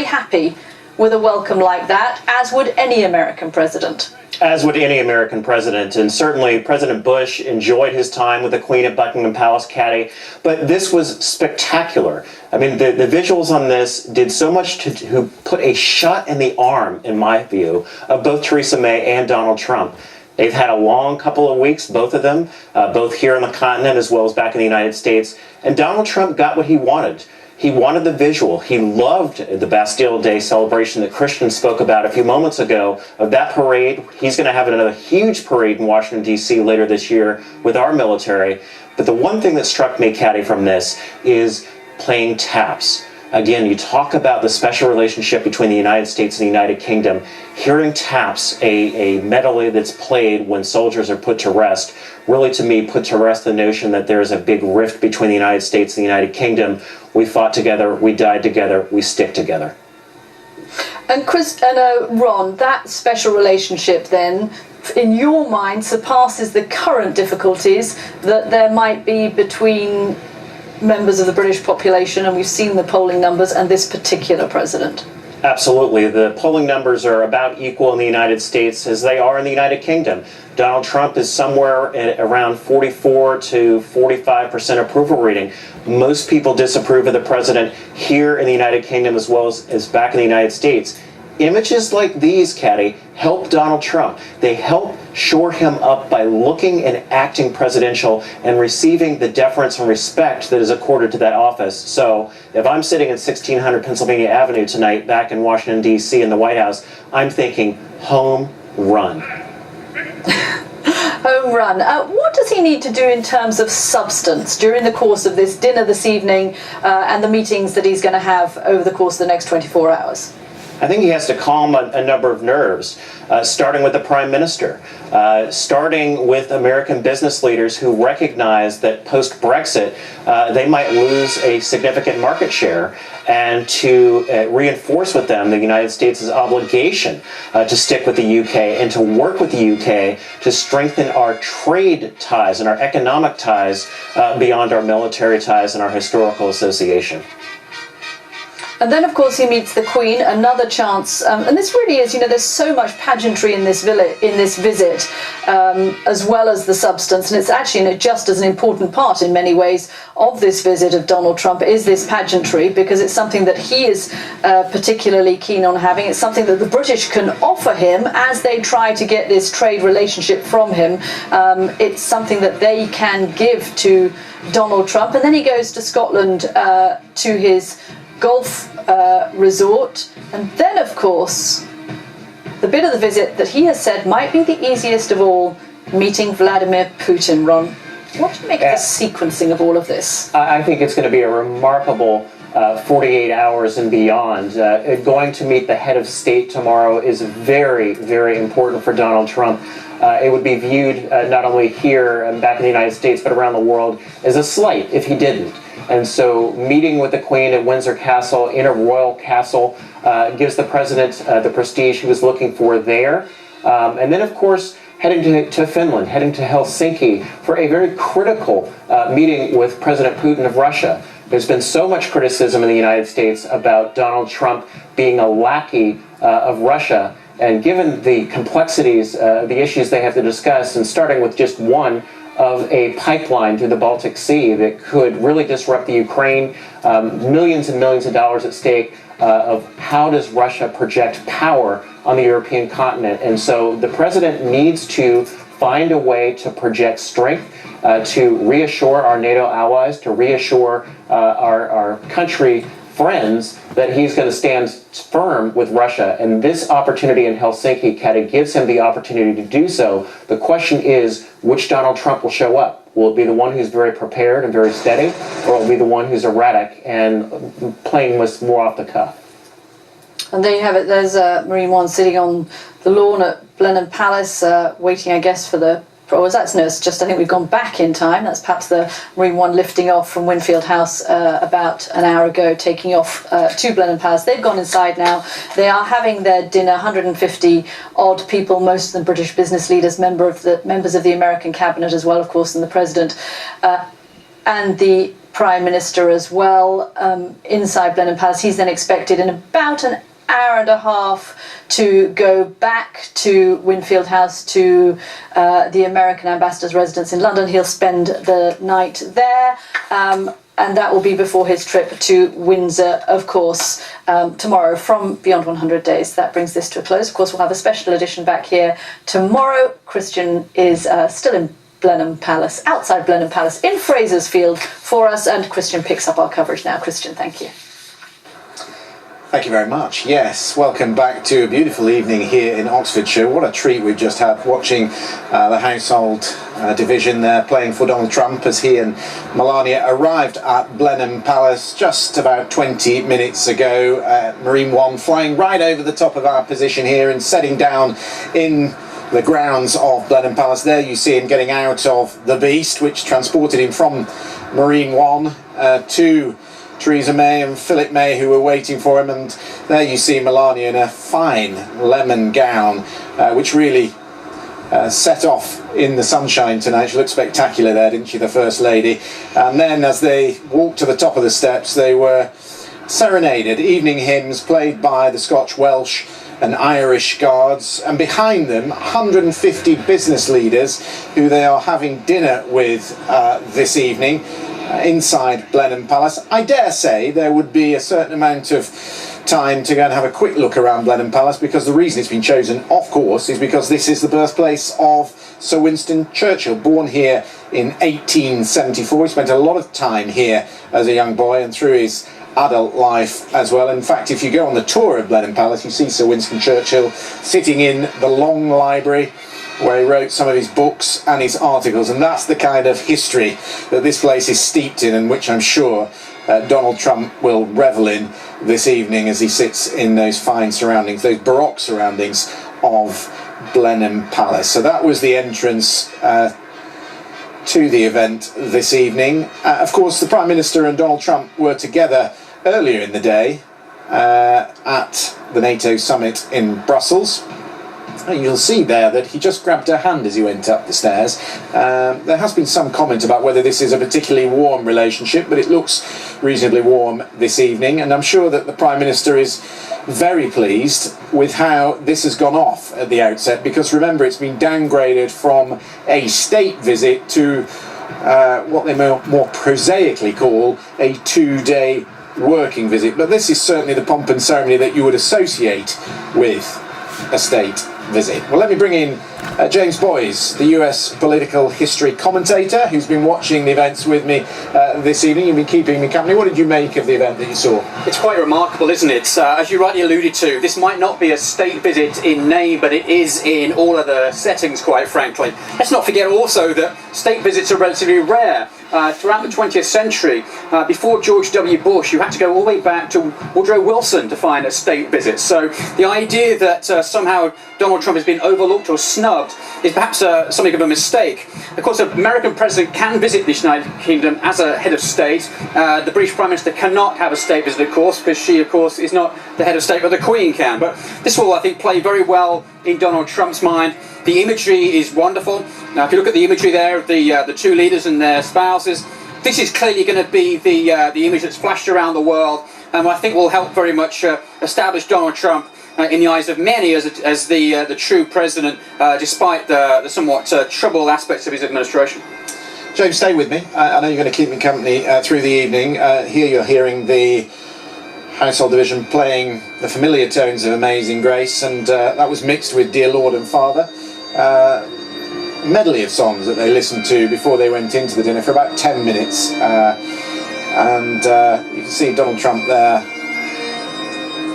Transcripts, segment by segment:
very happy with a welcome like that, as would any American president. As would any American president, and certainly President Bush enjoyed his time with the Queen at Buckingham Palace, Caddy, but this was spectacular. I mean, the visuals on this did so much to put a shot in the arm, in my view, of both Theresa May and Donald Trump. They've had a long couple of weeks, both of them, both here on the continent as well as back in the United States, and Donald Trump got what he wanted. He wanted the visual. He loved the Bastille Day celebration that Christian spoke about a few moments ago of that parade. He's going to have another huge parade in Washington, D.C. later this year with our military. But the one thing that struck me, Caddy, from this is playing taps. Again, you talk about the special relationship between the United States and the United Kingdom. Hearing taps, a medley that's played when soldiers are put to rest, really to me put to rest the notion that there is a big rift between the United States and the United Kingdom. We fought together, we died together, we stick together. And Ron, that special relationship then, in your mind, surpasses the current difficulties that there might be between members of the British population, and we've seen the polling numbers, and this particular president. Absolutely. The polling numbers are about equal in the United States as they are in the United Kingdom. Donald Trump is somewhere at around 44 to 45% approval rating. Most people disapprove of the president here in the United Kingdom as well as back in the United States. Images like these, Caddy, help Donald Trump. They help shore him up by looking and acting presidential and receiving the deference and respect that is accorded to that office. So if I'm sitting at 1600 Pennsylvania Avenue tonight back in Washington, D.C. in the White House, I'm thinking home run. Home run. What does he need to do in terms of substance during the course of this dinner this evening and the meetings that he's going to have over the course of the next 24 hours? I think he has to calm a number of nerves, starting with the Prime Minister, starting with American business leaders who recognize that post-Brexit, they might lose a significant market share, and to reinforce with them the United States' obligation to stick with the UK and to work with the UK to strengthen our trade ties and our economic ties beyond our military ties and our historical association. And then, of course, he meets the Queen, another chance. And this really is, there's so much pageantry in this visit, as well as the substance. And it's actually just as an important part in many ways of this visit of Donald Trump is this pageantry, because it's something that he is particularly keen on having. It's something that the British can offer him as they try to get this trade relationship from him. It's something that they can give to Donald Trump. And then he goes to Scotland to his golf resort, and then of course the bit of the visit that he has said might be the easiest of all, meeting Vladimir Putin. Ron, what do you make of the sequencing of all of this? I think it's going to be a remarkable 48 hours and beyond. Going to meet the head of state tomorrow is very, very important for Donald Trump. It would be viewed not only here and back in the United States, but around the world as a slight if he didn't. And so meeting with the Queen at Windsor Castle, in a royal castle, gives the president the prestige he was looking for there. And then, of course, heading to Finland, heading to Helsinki for a very critical meeting with President Putin of Russia. There's been so much criticism in the United States about Donald Trump being a lackey of Russia. And given the complexities, the issues they have to discuss, and starting with just one of a pipeline through the Baltic Sea that could really disrupt the Ukraine, millions and millions of dollars at stake, of how does Russia project power on the European continent. And so the president needs to find a way to project strength, to reassure our NATO allies, to reassure our country friends that he's going to stand firm with Russia. And this opportunity in Helsinki kind of gives him the opportunity to do so. The question is, which Donald Trump will show up? Will it be the one who's very prepared and very steady, or will it be the one who's erratic and playing with more off the cuff? And there you have it. There's Marine One sitting on the lawn at Blenheim Palace, waiting, I guess, for the... it's just, I think we've gone back in time. That's perhaps the Marine One lifting off from Winfield House about an hour ago, taking off to Blenheim Palace. They've gone inside now. They are having their dinner, 150 odd people, most of them British business leaders, members of the American cabinet as well, of course, and the president. And the Prime Minister as well inside Blenheim Palace. He's then expected in about an hour and a half to go back to Winfield House to the American ambassador's residence in London. He'll spend the night there. And that will be before his trip to Windsor, of course, tomorrow from Beyond 100 Days. That brings this to a close. Of course, we'll have a special edition back here tomorrow. Christian is still in Blenheim Palace, outside Blenheim Palace, in Fraser's Field for us, and Christian picks up our coverage now. Christian, thank you. Thank you very much. Yes, welcome back to a beautiful evening here in Oxfordshire. What a treat we've just had watching the household division there playing for Donald Trump as he and Melania arrived at Blenheim Palace just about 20 minutes ago. Marine One flying right over the top of our position here and setting down in the grounds of Blenheim Palace. There you see him getting out of the Beast, which transported him from Marine One to Theresa May and Philip May, who were waiting for him, and there you see Melania in a fine lemon gown, which really set off in the sunshine tonight. She looked spectacular there, didn't she, the First Lady? And then as they walked to the top of the steps, they were serenaded, evening hymns played by the Scotch, Welsh and Irish Guards, and behind them 150 business leaders who they are having dinner with this evening inside Blenheim Palace. I dare say there would be a certain amount of time to go and have a quick look around Blenheim Palace, because the reason it's been chosen, of course, is because this is the birthplace of Sir Winston Churchill, born here in 1874. He spent a lot of time here as a young boy and through his adult life as well. In fact, if you go on the tour of Blenheim Palace, you see Sir Winston Churchill sitting in the long library where he wrote some of his books and his articles, and that's the kind of history that this place is steeped in, and which I'm sure Donald Trump will revel in this evening as he sits in those fine surroundings, those baroque surroundings of Blenheim Palace. So that was the entrance to the event this evening. Of course, the Prime Minister and Donald Trump were together earlier in the day at the NATO summit in Brussels. You'll see there that he just grabbed her hand as he went up the stairs. There has been some comment about whether this is a particularly warm relationship, but it looks reasonably warm this evening, and I'm sure that the Prime Minister is very pleased with how this has gone off at the outset, because remember, it's been downgraded from a state visit to what they more prosaically call a 2-day working visit. But this is certainly the pomp and ceremony that you would associate with a state visit. Well, let me bring in James Boyes, the US political history commentator, who's been watching the events with me this evening. You've been keeping me company. What did you make of the event that you saw? It's quite remarkable, isn't it? As you rightly alluded to, this might not be a state visit in name, but it is in all other settings, quite frankly. Let's not forget also that state visits are relatively rare. Throughout the 20th century, before George W. Bush, you had to go all the way back to Woodrow Wilson to find a state visit. So the idea that somehow Donald Trump has been overlooked or snubbed is perhaps something of a mistake. Of course, an American president can visit the United Kingdom as a head of state. The British Prime Minister cannot have a state visit, of course, because she, of course, is not the head of state, but the Queen can. But this will, I think, play very well in Donald Trump's mind. The imagery is wonderful. Now, if you look at the imagery there of the two leaders and their spouses, this is clearly going to be the image that's flashed around the world, and I think will help very much establish Donald Trump in the eyes of many as the true president, despite the somewhat troubled aspects of his administration. James, stay with me. I know you're going to keep me company through the evening. Here you're hearing the household division playing the familiar tones of Amazing Grace, and that was mixed with Dear Lord and Father. Medley of songs that they listened to before they went into the dinner for about 10 minutes. And you can see Donald Trump there,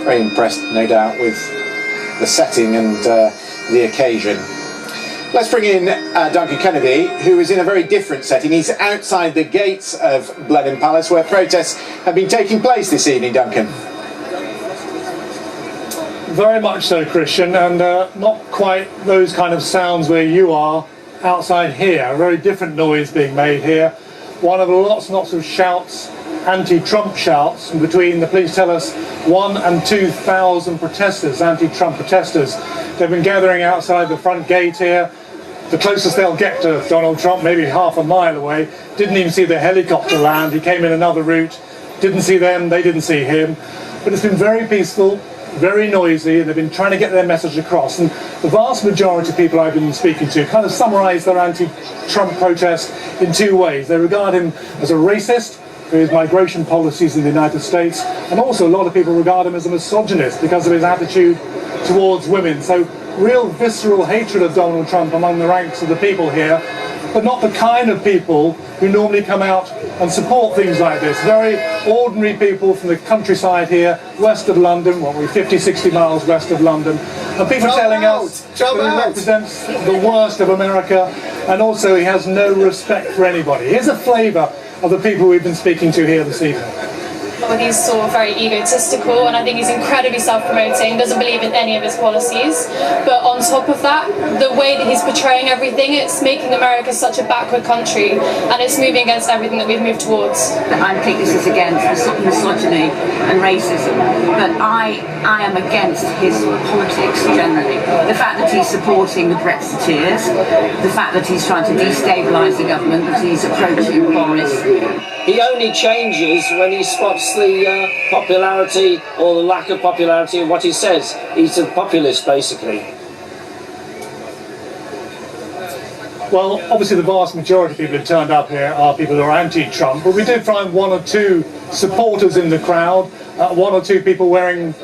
very impressed, no doubt, with the setting and the occasion. Let's bring in Duncan Kennedy, who is in a very different setting. He's outside the gates of Blenheim Palace, where protests have been taking place this evening. Duncan. Very much so, Christian, and not quite those kind of sounds where you are outside here. A very different noise being made here. One of lots and lots of shouts, anti-Trump shouts, and between, the police tell us, 1,000 and 2,000 protesters, anti-Trump protesters. They've been gathering outside the front gate here. the closest they'll get to Donald Trump, maybe half a mile away. Didn't even see the helicopter land. He came in another route. Didn't see them, they didn't see him. But it's been very peaceful, very noisy, and they've been trying to get their message across. And the vast majority of people I've been speaking to kind of summarise their anti-Trump protest in two ways. They regard him as a racist for his migration policies in the United States, and also a lot of people regard him as a misogynist because of his attitude towards women. So real visceral hatred of Donald Trump among the ranks of the people here, but not the kind of people who normally come out and support things like this. Very ordinary people from the countryside here, west of London, 50, 60 miles west of London. And people telling us that he represents the worst of America, and also he has no respect for anybody. Here's a flavour of the people we've been speaking to here this evening. Well, he's sort of very egotistical, and I think he's incredibly self-promoting, doesn't believe in any of his policies. But on top of that, the way that he's portraying everything, it's making America such a backward country, and it's moving against everything that we've moved towards. I think this is against misogyny and racism, but I am against his politics generally. The fact that he's supporting the Brexiteers, the fact that he's trying to destabilise the government, that he's approaching Boris. He only changes when he spots the popularity or the lack of popularity of what he says. He's a populist, basically. Well, obviously the vast majority of people who turned up here are people who are anti-Trump, but we did find one or two supporters in the crowd, one or two people wearing